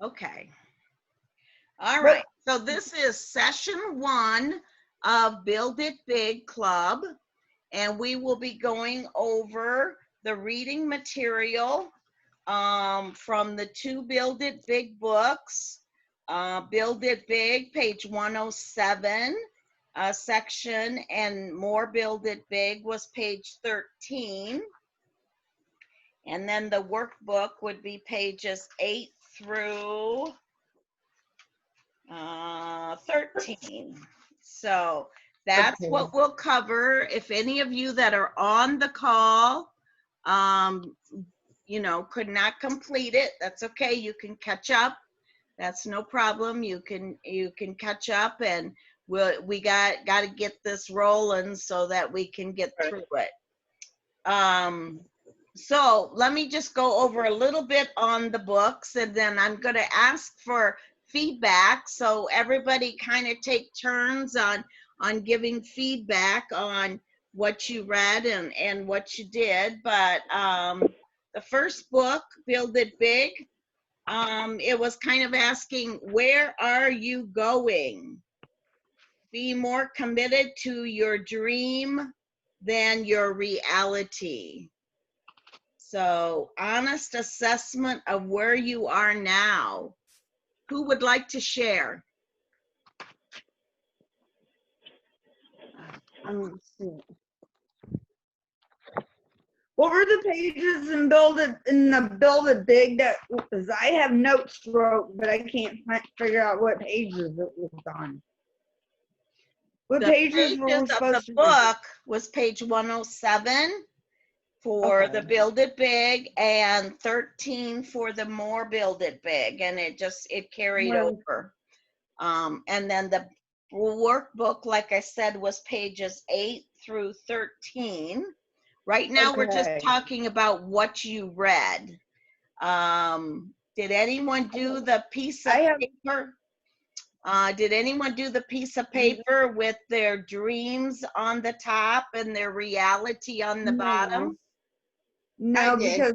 Okay. All What? right. So this is session 1 of Build It Big Club, and we will be going over the reading material from the 2 Build It Big books. Build It Big, page 107 section, and More Build It Big was page 13. And then the workbook would be pages 8 through 13. So that's Okay. what we'll cover. If any of you that are on the call, you know, could not complete it, that's okay. You can catch up. That's no problem. You can catch up, and we got to get this rolling so that we can get through it. So let me just go over a little bit on the books, and then I'm going to ask for feedback. So everybody kind of take turns on giving feedback on what you read and what you did. But the first book, Build It Big, it was kind of asking, where are you going? Be more committed to your dream than your reality. So, honest assessment of where you are now. Who would like to share? What were the pages in the Build It Big that? Because I have notes wrote, but I can't figure out what pages it was on. What The pages were we pages of the supposed to book was page 107 for the Build It Big and 13 for the More Build It Big, and it carried over. And then the workbook, like I said, was pages 8 through 13. Right now, we're just talking about what you read. Did anyone do the piece of paper? Did anyone do the piece of paper with their dreams on the top and their reality on the bottom? No, because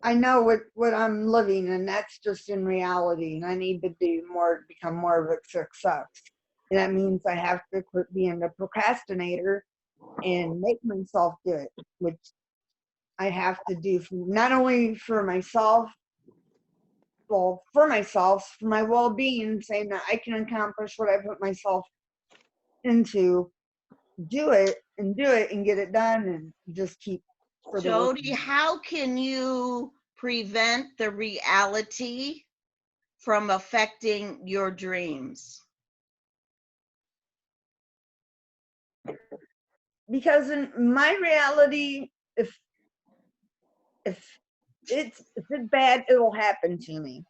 I know what I'm living, and that's just in reality, and I need to do more, become more of a success. And that means I have to quit being a procrastinator and make myself do it, which I have to do not only for myself, well, for myself, for my well-being, saying that I can accomplish what I put myself into, do it and get it done, and just keep. Jody, how can you prevent the reality from affecting your dreams? Because in my reality, if it's bad, it'll happen to me.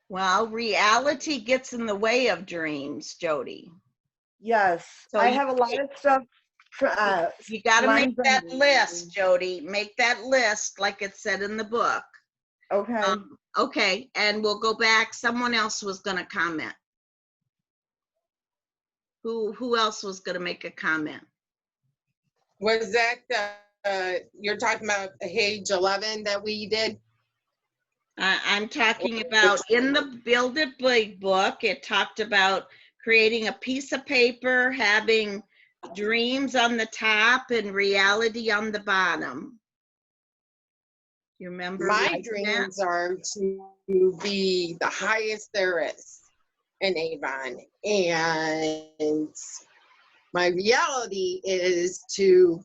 Well, reality gets in the way of dreams, Jody. Yes, so I have a lot of stuff. You got to make that list, Jody. Make that list like it said in the book. Okay. Okay, and we'll go back. Someone else was going to comment. Who else was going to make a comment? Was that you're talking about page 11 that we did? I'm talking about in the Build It Big book, it talked about creating a piece of paper, having dreams on the top and reality on the bottom. You remember? My dreams are to be the highest there is in Avon, and my reality is to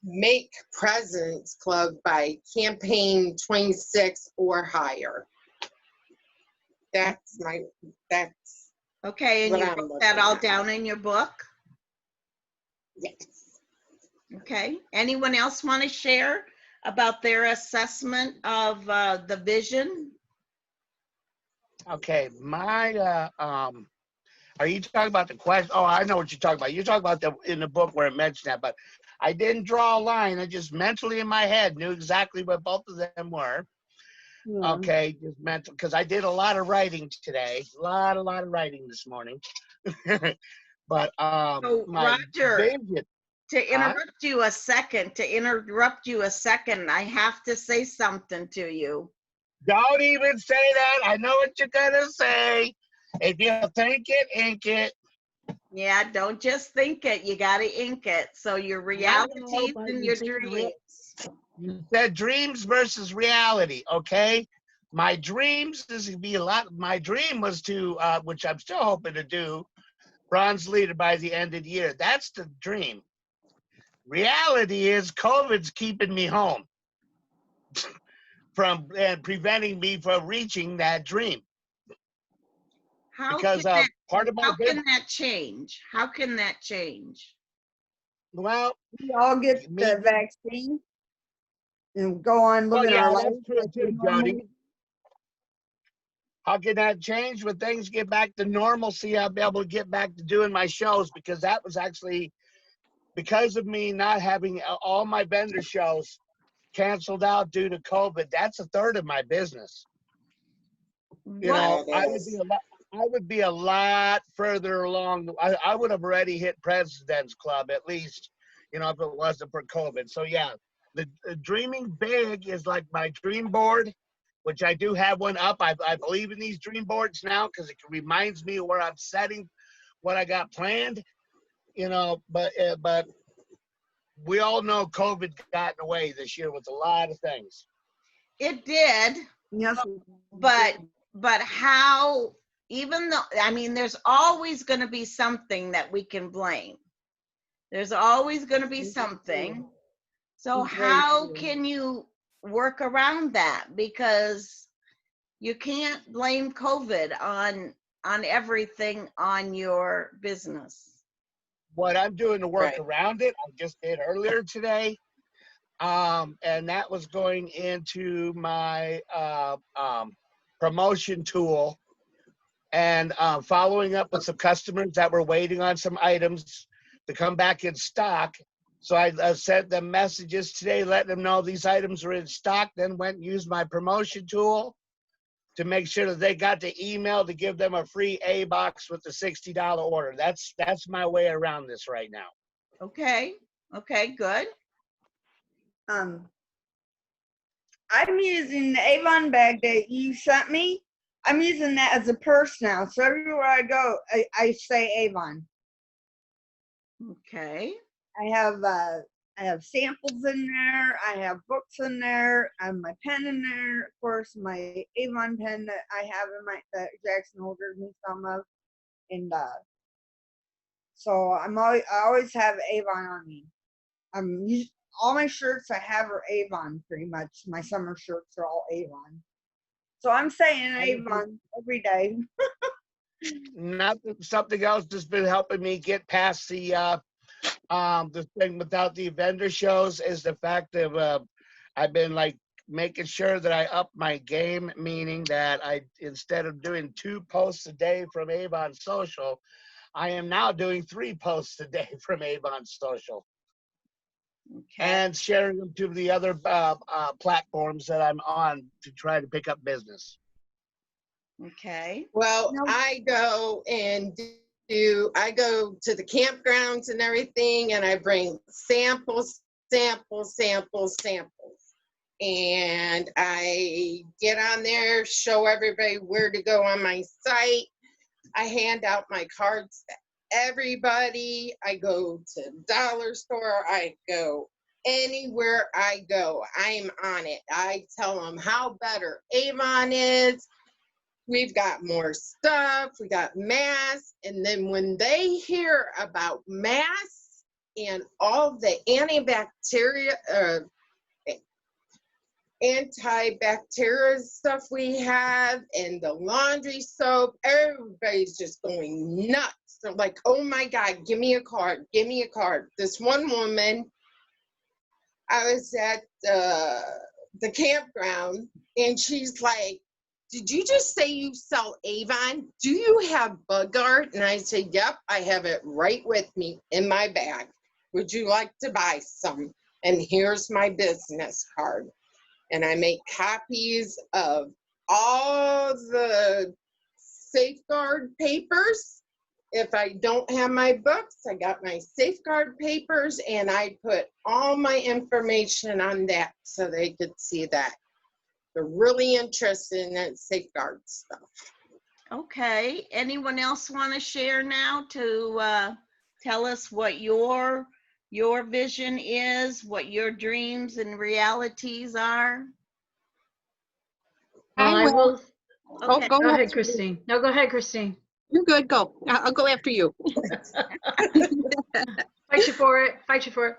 make President's Club by campaign 26 or higher. That's okay, and you wrote that all down in your book? Yes. Okay, anyone else want to share about their assessment of the vision? Okay, my are you talking about the question? Oh, I know what you're talking about. You're talking about in the book where it mentioned that, but I didn't draw a line. I just mentally in my head knew exactly what both of them were. Yeah. Okay, just mental, because I did a lot of writing today. A lot of writing this morning. But so Roger, vision. To interrupt you a second, I have to say something to you. Don't even say that. I know what you're gonna say. If you think it, ink it. Yeah, don't just think it, you gotta ink it. So your realities but and you your see, dreams. You said dreams versus reality, okay? My dreams is to be a lot. My dream was to, which I'm still hoping to do, bronze leader by the end of the year. That's the dream. Reality is COVID's keeping me home from and preventing me from reaching that dream. How Because can that, part of my how business, can that change? How can that change? well, We all get me, the vaccine and go on well, living yeah, our that's lives true like we too, normally. Jody. How can that change when things get back to normalcy? I'll be able to get back to doing my shows, because that was actually because of me not having all my vendor shows canceled out due to COVID. That's a third of my business. You know, What? I would be a lot further along. I would have already hit President's Club at least, you know, if it wasn't for COVID. So yeah, the dreaming big is like my dream board, which I do have one up. I believe in these dream boards now because it reminds me of where I'm setting what I got planned, you know, but we all know COVID got in the way this year with a lot of things. It did, Yes. but how, even though, I mean, there's always gonna be something that we can blame. There's always gonna be something. So It's very how true. can you work around that? Because you can't blame COVID on everything on your business. What I'm doing to work Right. around it, I just did earlier today. And that was going into my promotion tool and following up with some customers that were waiting on some items to come back in stock. So I sent them messages today, letting them know these items are in stock, then went and used my promotion tool to make sure that they got the email to give them a free A box with the $60 order. That's my way around this right now. Okay, good. I'm using the Avon bag that you sent me. I'm using that as a purse now. So everywhere I go, I say Avon. Okay. I have samples in there. I have books in there. I have my pen in there. Of course, my Avon pen that I have in that Jackson ordered me some of. And so I always have Avon on me. All my shirts I have are Avon pretty much. My summer shirts are all Avon. So I'm saying Avon every day. Something else that's been helping me get past the thing without the vendor shows is the fact of I've been like making sure that I up my game, meaning that I, instead of doing 2 posts a day from Avon Social, I am now doing 3 posts a day from Avon Social. Okay. And sharing them to the other platforms that I'm on to try to pick up business. Okay. Well, No. I go to the campgrounds and everything, and I bring samples. And I get on there, show everybody where to go on my site. I hand out my cards to everybody. I go to the dollar store. I go anywhere I go. I'm on it. I tell them how better Avon is. We've got more stuff. We got masks. And then when they hear about masks and all the antibacterial stuff we have and the laundry soap, everybody's just going nuts. They're like, oh my God, give me a card. Give me a card. This one woman, I was at the campground, and she's like, did you just say you sell Avon? Do you have bug art? And I said, yep, I have it right with me in my bag. Would you like to buy some? And here's my business card. And I make copies of all the safeguard papers. If I don't have my books, I got my safeguard papers, and I put all my information on that so they could see that. They're really interested in that safeguard stuff. Okay, anyone else want to share now to tell us what your vision is, what your dreams and realities are? Well, I will. Okay. Go ahead, Christine. No, go ahead, Christine. You're good. Go. I'll go after you. Fight you for it. Fight you for it.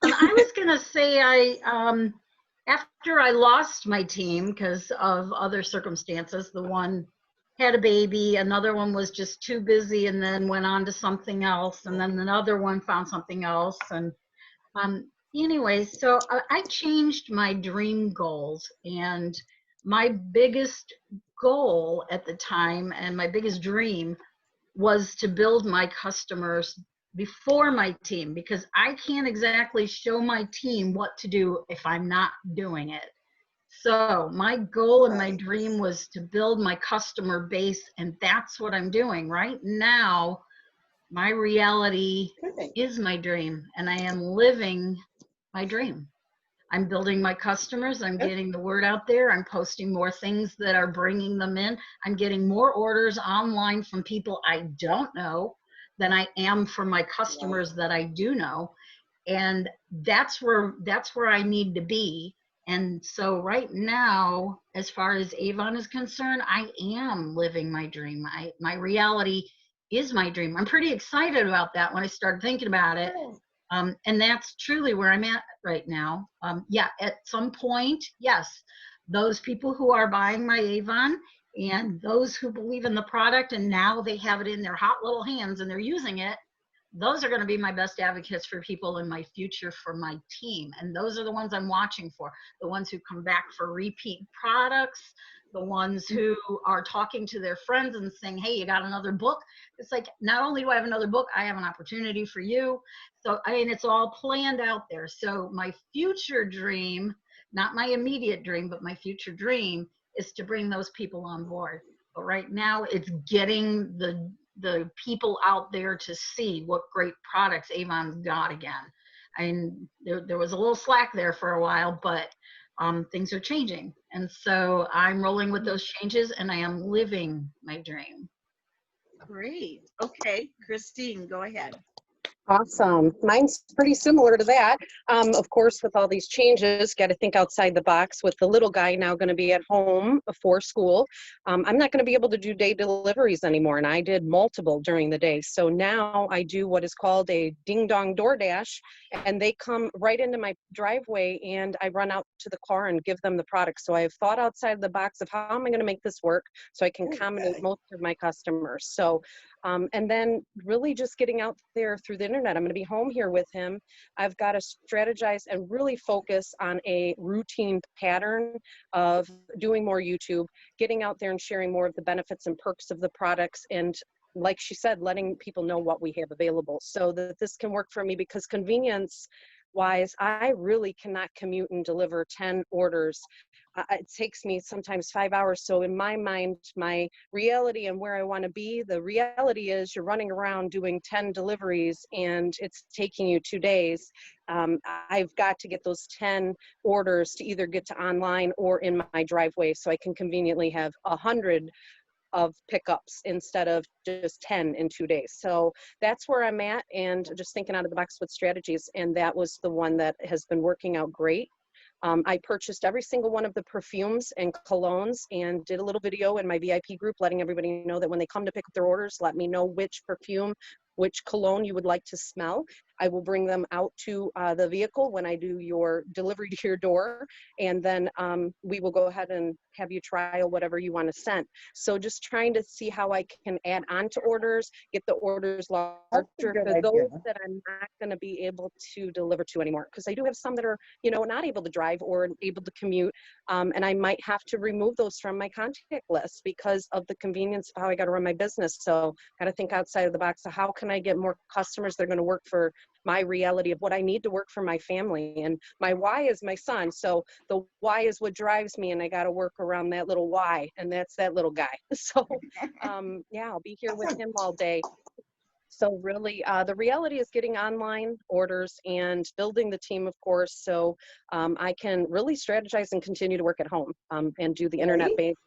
I was gonna say after I lost my team because of other circumstances, the one had a baby, another one was just too busy, and then went on to something else, and then another one found something else, and anyway, so I changed my dream goals, and my biggest goal at the time and my biggest dream was to build my customers before my team, because I can't exactly show my team what to do if I'm not doing it. So my goal and my dream was to build my customer base, and that's what I'm doing right now. My reality is my dream, and I am living my dream. I'm building my customers. I'm getting the word out there. I'm posting more things that are bringing them in. I'm getting more orders online from people I don't know than I am from my customers that I do know. And that's where I need to be. And so right now, as far as Avon is concerned, I am living my dream. My reality is my dream. I'm pretty excited about that when I started thinking about it. And that's truly where I'm at right now. Yeah, at some point, yes, those people who are buying my Avon and those who believe in the product and now they have it in their hot little hands and they're using it, those are going to be my best advocates for people in my future for my team. And those are the ones I'm watching for, the ones who come back for repeat products, the ones who are talking to their friends and saying, hey, you got another book? It's like, not only do I have another book, I have an opportunity for you. So, I mean, it's all planned out there. So my future dream, not my immediate dream, but my future dream is to bring those people on board. But right now it's getting the people out there to see what great products Avon's got again. I mean, there was a little slack there for a while, but things are changing. And so I'm rolling with those changes and I am living my dream. Great. Okay, Christine, go ahead. Awesome. Mine's pretty similar to that. Of course, with all these changes, got to think outside the box with the little guy now going to be at home before school. I'm not going to be able to do day deliveries anymore, and I did multiple during the day. So now I do what is called a ding dong DoorDash, and they come right into my driveway, and I run out to the car and give them the product. So I've thought outside the box of how am I going to make this work so I can accommodate most of my customers. So and then really just getting out there through the internet. I'm going to be home here with him. I've got to strategize and really focus on a routine pattern of doing more YouTube, getting out there and sharing more of the benefits and perks of the products, and like she said, letting people know what we have available so that this can work for me, because convenience wise, I really cannot commute and deliver 10 orders. It takes me sometimes 5 hours. So in my mind, my reality and where I want to be, the reality is you're running around doing 10 deliveries and it's taking you 2 days. I've got to get those 10 orders to either get to online or in my driveway so I can conveniently have 100 of pickups instead of just 10 in 2 days. So that's where I'm at, and just thinking out of the box with strategies. And that was the one that has been working out great. I purchased every single one of the perfumes and colognes and did a little video in my VIP group letting everybody know that when they come to pick up their orders, let me know which perfume, which cologne you would like to smell. I will bring them out to the vehicle when I do your delivery to your door, and then we will go ahead and have you trial whatever you want to send. So just trying to see how I can add on to orders, get the orders larger for those that I'm not going to be able to deliver to anymore, because I do have some that are, you know, not able to drive or able to commute, and I might have to remove those from my contact list because of the convenience of how I got to run my business. So got to think outside of the box of how can I get more customers that are going to work for my reality of what I need to work for my family. And my why is my son. So the why is what drives me, and I got to work around that little why, and that's that little guy. So yeah, I'll be here with him all day. So really, the reality is getting online orders and building the team, of course, so I can really strategize and continue to work at home and do the internet-based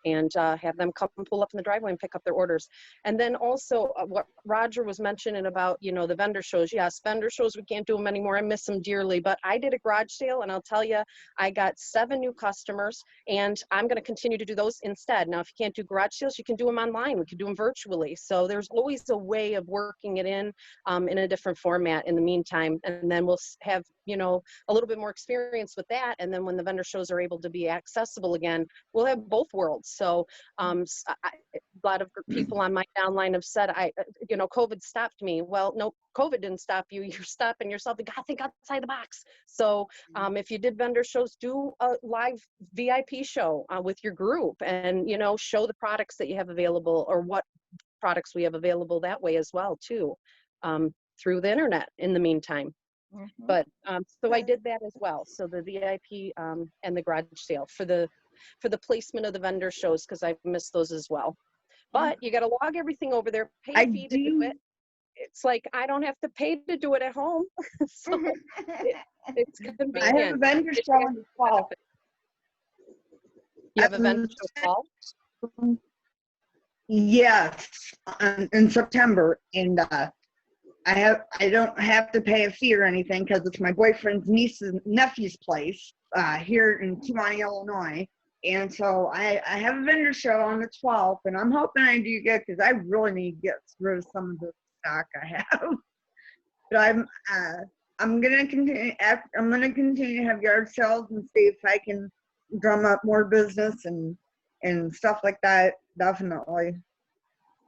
and have them come pull up in the driveway and pick up their orders. And then also what Roger was mentioning about, you know, the vendor shows. Yes, vendor shows, we can't do them anymore. I miss them dearly, but I did a garage sale and I'll tell you, I got 7 new customers and I'm going to continue to do those instead. Now, if you can't do garage sales, you can do them online. We can do them virtually. So there's always a way of working it in a different format in the meantime. And then we'll have, you know, a little bit more experience with that. And then when the vendor shows are able to be accessible again, we'll have both worlds. So a lot of people on my downline have said, you know, COVID stopped me. Well, no, COVID didn't stop you. You're stopping yourself. You got to think outside the box. So if you did vendor shows, do a live VIP show with your group and, you know, show the products that you have available or what products we have available that way as well, too, through the internet in the meantime. But so I did that as well. So the VIP and the garage sale for the placement of the vendor shows, because I've missed those as well. But you got to log everything over there, pay a fee to do it. It's like I don't have to pay to do it at home. So it's convenient. I have a vendor show on the 12th. You have a vendor show fall? Yes, in September, and I don't have to pay a fee or anything because it's my boyfriend's nephew's place here in Kewanee, Illinois. And so I have a vendor show on the 12th, and I'm hoping I do good because I really need to get rid of some of the stock I have. But I'm gonna continue. I'm gonna continue to have yard sales and see if I can drum up more business and stuff like that. Definitely.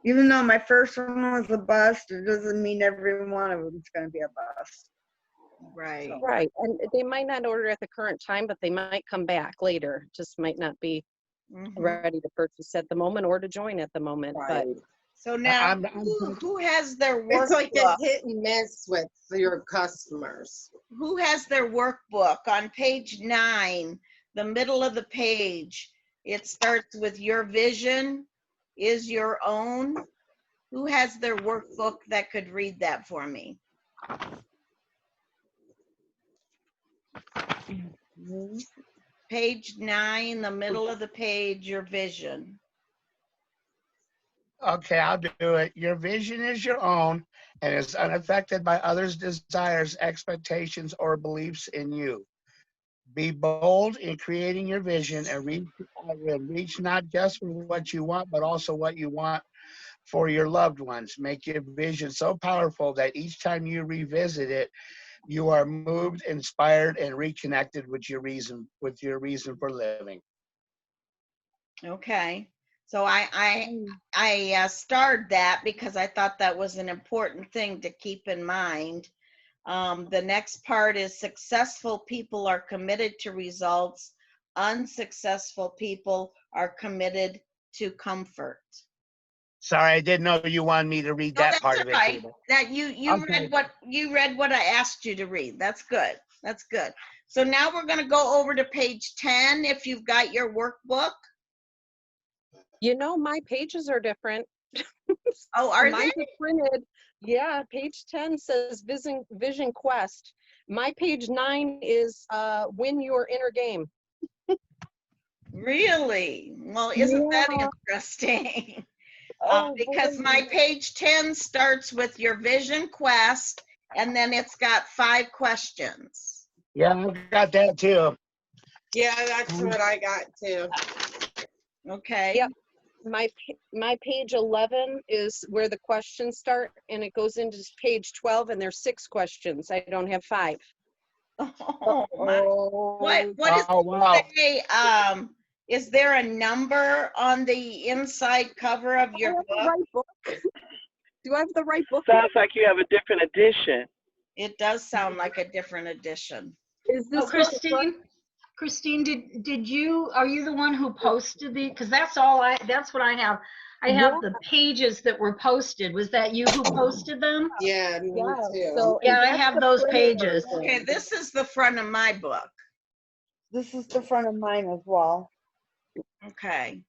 Even though my first one was a bust, it doesn't mean every one of them is going to be a bust. Right. Right. And they might not order at the current time, but they might come back later. Just might not be ready to purchase at the moment or to join at the moment. Right. But So now, who has their workbook? It's like a hit and miss with your customers. Who has their workbook on page 9, the middle of the page? It starts with your vision is your own. Who has their workbook that could read that for me? Page 9, the middle of the page, your vision. Okay, I'll do it. Your vision is your own and is unaffected by others' desires, expectations, or beliefs in you. Be bold in creating your vision and reach not just for what you want, but also what you want for your loved ones. Make your vision so powerful that each time you revisit it, you are moved, inspired, and reconnected with your reason for living. Okay. So I starred that because I thought that was an important thing to keep in mind. The next part is successful people are committed to results. Unsuccessful people are committed to comfort. Sorry, I didn't know you wanted me to read that part of it. Right. That you Okay. read what I asked you to read. That's good. That's good. So now we're going to go over to page 10 if you've got your workbook. you know, my pages are different. Oh, are Mine they? are printed. Yeah, page 10 says Vision Quest. My page 9 is Win Your Inner Game. Really? Well, isn't that interesting? Because my page 10 starts with your vision quest, and then it's got 5 questions. Yeah, I got that too. Yeah, that's what I got too. Okay. Yep. My page 11 is where the questions start, and it goes into page 12, and there's 6 questions. I don't have 5. Oh, my. What is wow. is there a number on the inside cover of your book? Do I have the right book? Sounds like you have a different edition. It does sound like a different edition. Is this Christine, are you the one who posted because that's what I have. I have the pages that were posted. Was that you who posted them? Yeah, me too. So, yeah, I have those pages. Okay, this is the front of my book. This is the front of mine as well. Okay.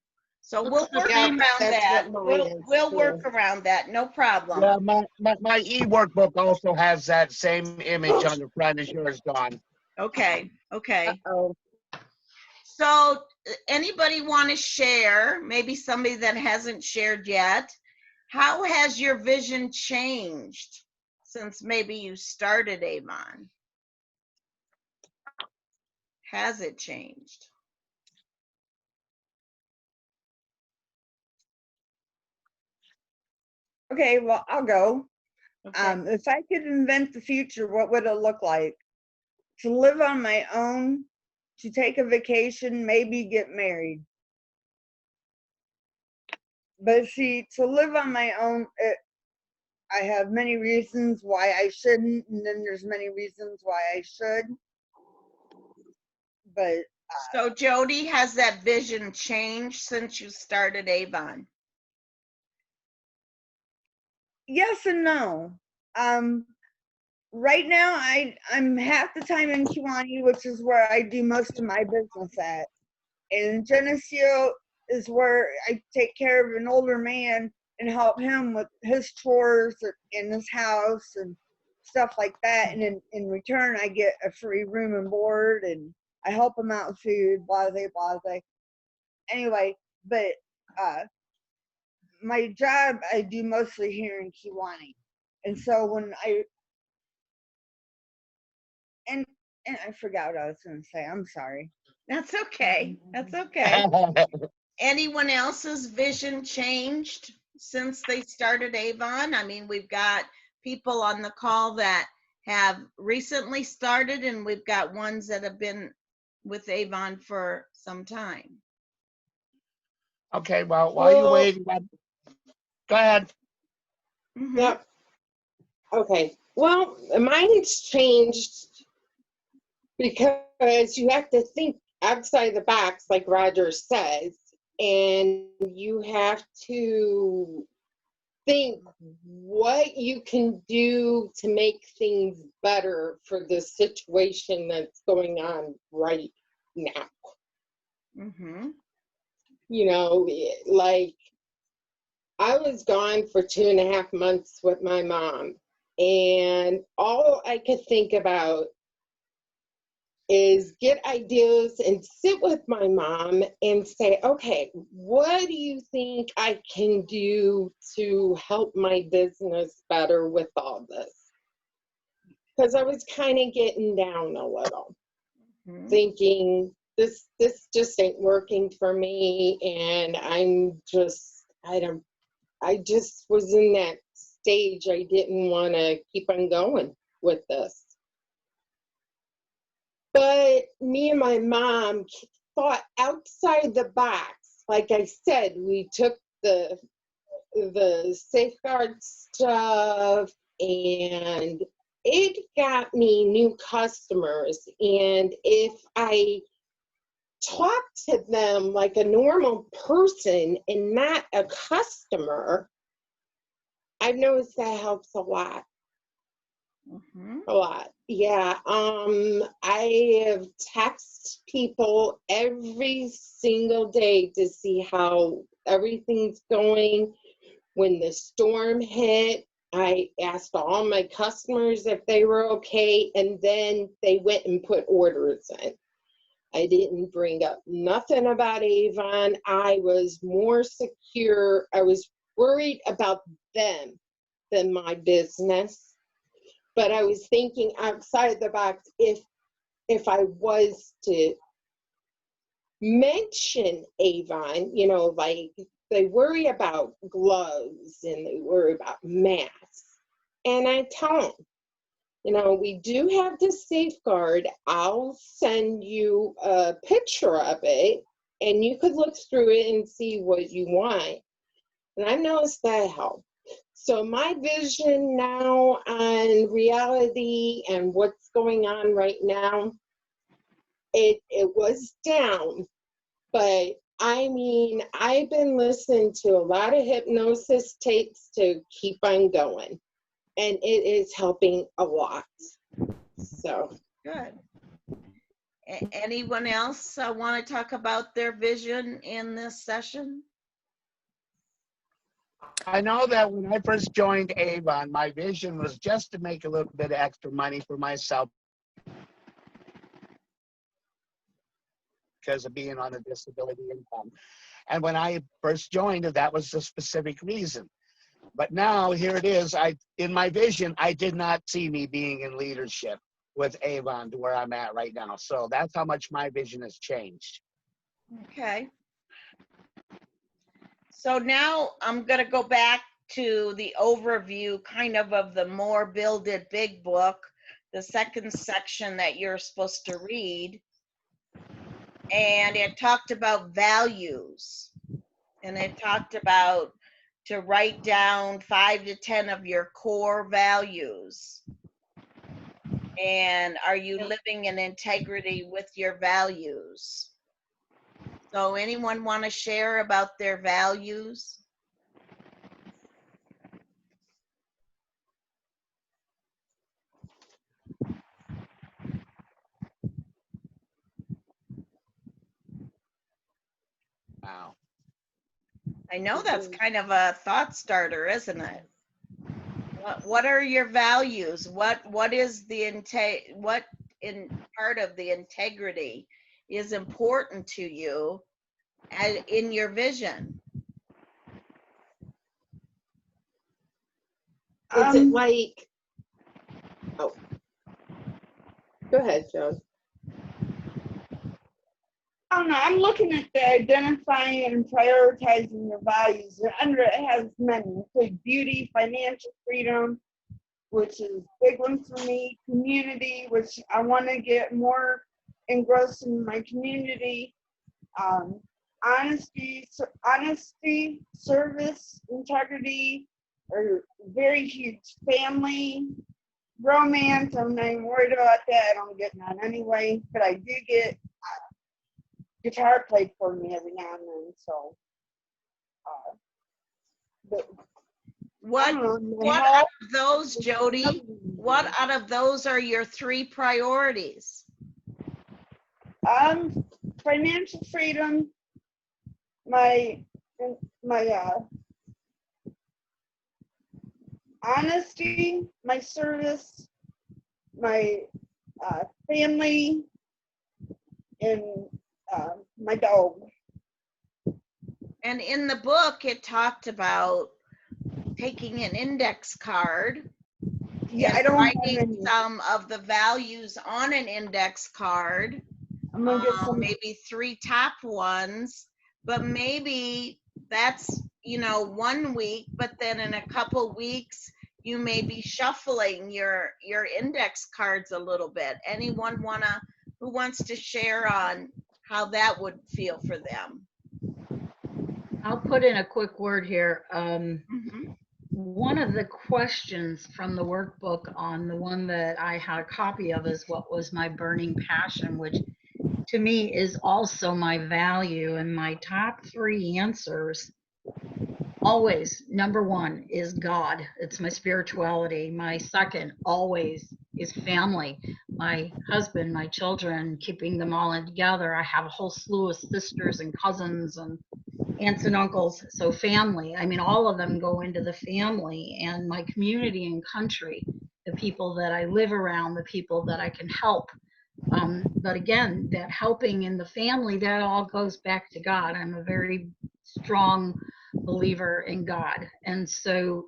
So Looks we'll the work Yeah, around that's that. what mine We'll is, we'll too. work around that. No problem. Yeah, my e-workbook also has that same image on the front as yours, Dawn. Okay. Okay. Uh-oh. So anybody want to share, maybe somebody that hasn't shared yet, how has your vision changed since maybe you started Avon? Has it changed? Okay, well, I'll go. Okay. If I could invent the future, what would it look like? To live on my own, to take a vacation, maybe get married. But see, to live on my own, I have many reasons why I shouldn't, and then there's many reasons why I should. But So Jody, has that vision changed since you started Avon? yes and no. Right now, I'm half the time in Kiwani, which is where I do most of my business at. And Geneseo is where I take care of an older man and help him with his chores in his house and stuff like that. And in return, I get a free room and board, and I help him out with food, blase, blase. Anyway, but my job I do mostly here in Kiwani. And so when and I forgot what I was going to say. I'm sorry. That's okay. That's okay. Anyone else's vision changed since they started Avon? I mean, we've got people on the call that have recently started, and we've got ones that have been with Avon for some time. Okay, well, while you're waiting, go ahead. Mhm. Yep. Okay. Well, mine's changed because you have to think outside the box, like Roger says, and you have to think what you can do to make things better for the situation that's going on right now. Mhm. You know, like I was gone for 2.5 months with my mom, and all I could think about is get ideas and sit with my mom and say, okay, what do you think I can do to help my business better with all this? Because I was kind of getting down a little, thinking this just ain't working for me, and I just was in that stage. I didn't want to keep on going with this. But me and my mom thought outside the box. Like I said, we took the safeguard stuff, and it got me new customers. And if I talk to them like a normal person and not a customer, I've noticed that helps a lot. A lot. Yeah. I have texted people every single day to see how everything's going. When the storm hit, I asked all my customers if they were okay, and then they went and put orders in. I didn't bring up nothing about Avon. I was more secure. I was worried about them than my business. But I was thinking outside the box. If I was to mention Avon, you know, like they worry about gloves and they worry about masks. And I tell them, you know, we do have this safeguard. I'll send you a picture of it and you could look through it and see what you want. And I noticed that helped. So my vision now on reality and what's going on right now, it was down, but I mean, I've been listening to a lot of hypnosis tapes to keep on going, and it is helping a lot. So Good. Anyone else want to talk about their vision in this session? I know that when I first joined Avon, my vision was just to make a little bit of extra money for myself because of being on a disability income. And when I first joined, that was the specific reason. But now here it is. In my vision, I did not see me being in leadership with Avon to where I'm at right now. So that's how much my vision has changed. Okay. So now I'm going to go back to the overview kind of the More Build It Big book, the second section that you're supposed to read. And it talked about values. And it talked about to write down 5 to 10 of your core values. And are you living in integrity with your values? So anyone want to share about their values? Wow. I know that's kind of a thought starter, isn't it? What are your values? What is the what in part of the integrity is important to you and in your vision? Is it like, oh, go ahead, Joan. I don't know. I'm looking at the identifying and prioritizing your values. And under it has many, include beauty, financial freedom, which is a big one for me, community, which I want to get more engrossed in my community, honesty, service, integrity are very huge. Family, romance, I'm not even worried about that. I don't get none anyway, but I do get guitar played for me every now and then. So, but What out of those, Jody? What out of those are your 3 priorities? Financial freedom, my honesty, my service, my family, and my dog. And in the book, it talked about taking an index card. Yeah, I don't writing some of the values on an index card. I'm gonna get some. Maybe 3 top ones, but maybe that's 1 week, but then in a couple weeks you may be shuffling your index cards a little bit. Anyone who wants to share on how that would feel for them? I'll put in a quick word here. One of the questions from the workbook on the one that I had a copy of is what was my burning passion, which to me is also my value. And my top 3 answers, always, number 1 is God. It's my spirituality. My second always is family. My husband, my children, keeping them all in together. I have a whole slew of sisters and cousins and aunts and uncles, so family. I mean, all of them go into the family, and my community and country, the people that I live around, the people that I can help. But again, that helping in the family, that all goes back to God. I'm a very strong believer in God. And so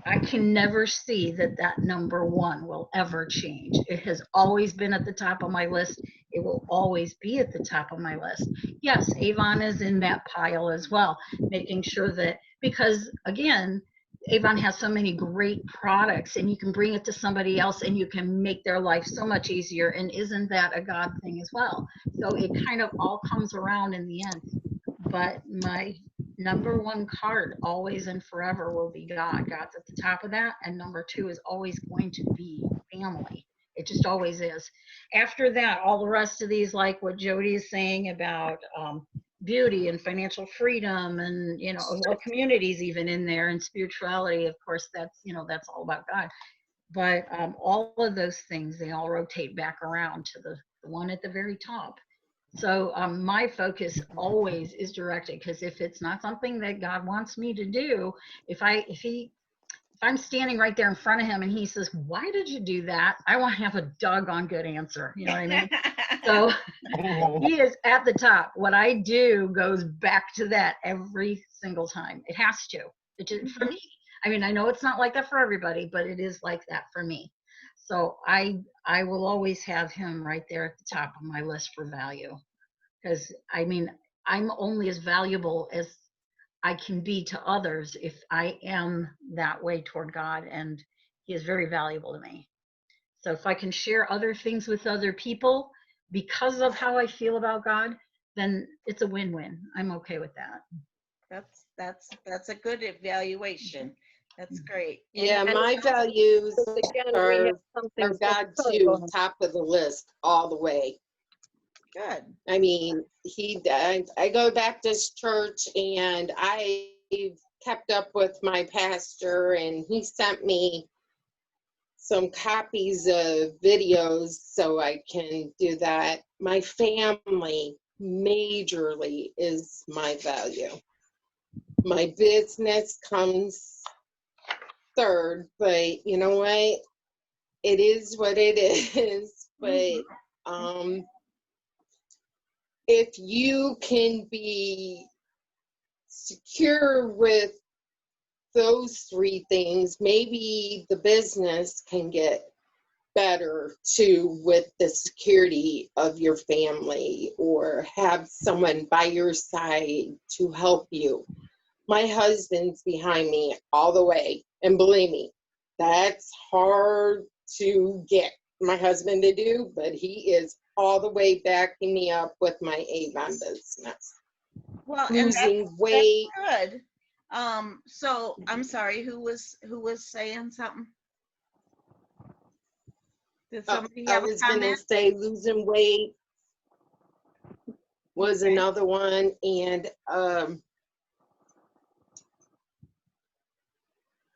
I can never see that number 1 will ever change. It has always been at the top of my list. It will always be at the top of my list. Yes, Avon is in that pile as well, making sure that, because again, Avon has so many great products and you can bring it to somebody else and you can make their life so much easier. And isn't that a God thing as well? So it kind of all comes around in the end. But my number 1 card always and forever will be God. God's at the top of that. And number 2 is always going to be family. It just always is. After that, all the rest of these, like what Jody is saying about beauty and financial freedom and, well, communities even in there, and spirituality, of course, that's all about God. But all of those things, they all rotate back around to the one at the very top. So my focus always is directed, because if it's not something that God wants me to do, if I'm standing right there in front of him and he says, "Why did you do that?" I want to have a doggone good answer. You know what I mean? So he is at the top. What I do goes back to that every single time. It has to. It just, for me. I mean, I know it's not like that for everybody, but it is like that for me. So I will always have him right there at the top of my list for value. Because I mean, I'm only as valuable as I can be to others if I am that way toward God, and he is very valuable to me. So if I can share other things with other people because of how I feel about God, then it's a win-win. I'm okay with that. That's a good evaluation. That's great. Yeah, my values Again, we are, have something are God so too, top of the list all the way. Good. I mean, I go to Baptist church and I kept up with my pastor, and he sent me some copies of videos so I can do that. My family majorly is my value. My business comes third, but you know what? It is what it is. But if you can be secure with those three things, maybe the business can get better too, with the security of your family, or have someone by your side to help you. My husband's behind me all the way, and believe me, that's hard to get my husband to do, but he is all the way backing me up with my Avon business. Well, and Losing weight. that's good. So I'm sorry, who was saying something? Did somebody I have a was gonna comment? say losing weight was Okay. another one, and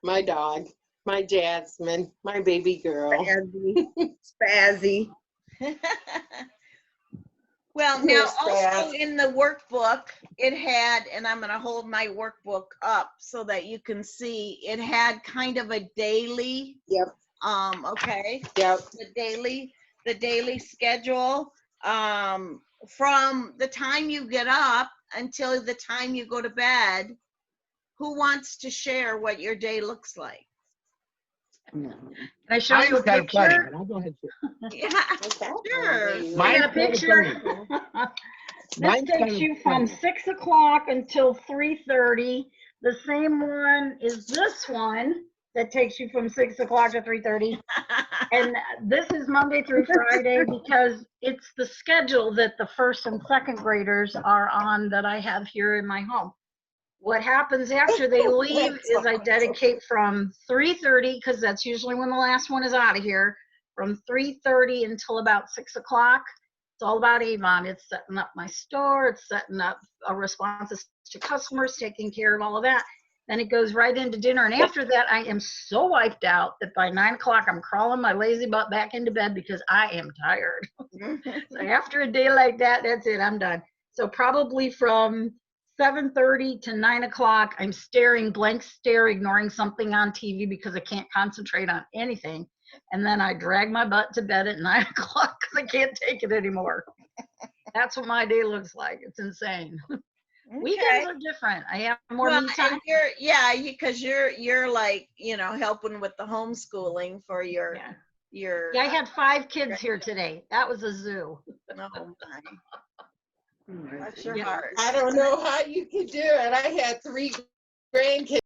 my dog, my Jasmine, my baby girl. Spazzy. Well, Poor now Spaz. also in the workbook, it had, and I'm going to hold my workbook up so that you can see, it had kind of a daily, Yep, okay, yep. the daily schedule, from the time you get up until the time you go to bed. Who wants to share what your day looks like? Can I show you a Mine's kind of funny, picture? but I'll go ahead. Yeah, sure. I Mine's got a kind of picture. funny. This Mine's takes kind of you from funny. 6 o'clock until 3:30. The same one is this one that takes you from 6 o'clock to 3:30. And this is Monday through Friday because it's the schedule that the first and second graders are on that I have here in my home. What happens after they leave is I dedicate from 3:30, because that's usually when the last one is out of here, from 3:30 until about 6 o'clock. It's all about Avon. It's setting up my store. It's setting up responses to customers, taking care of all of that. Then it goes right into dinner. And after that, I am so wiped out that by 9 o'clock, I'm crawling my lazy butt back into bed because I am tired. So after a day like that, that's it. I'm done. So probably from 7:30 to 9 o'clock, I'm staring, blank stare, ignoring something on TV because I can't concentrate on anything. And then I drag my butt to bed at 9 o'clock because I can't take it anymore. That's what my day looks like. It's insane. Weekends are different. I have more Well, me time. and because you're like, helping with the homeschooling for your Yeah. Yeah, I had 5 kids here today. That was a zoo. Oh my. Bless your heart. I don't know how you could do it. I had 3 grandkids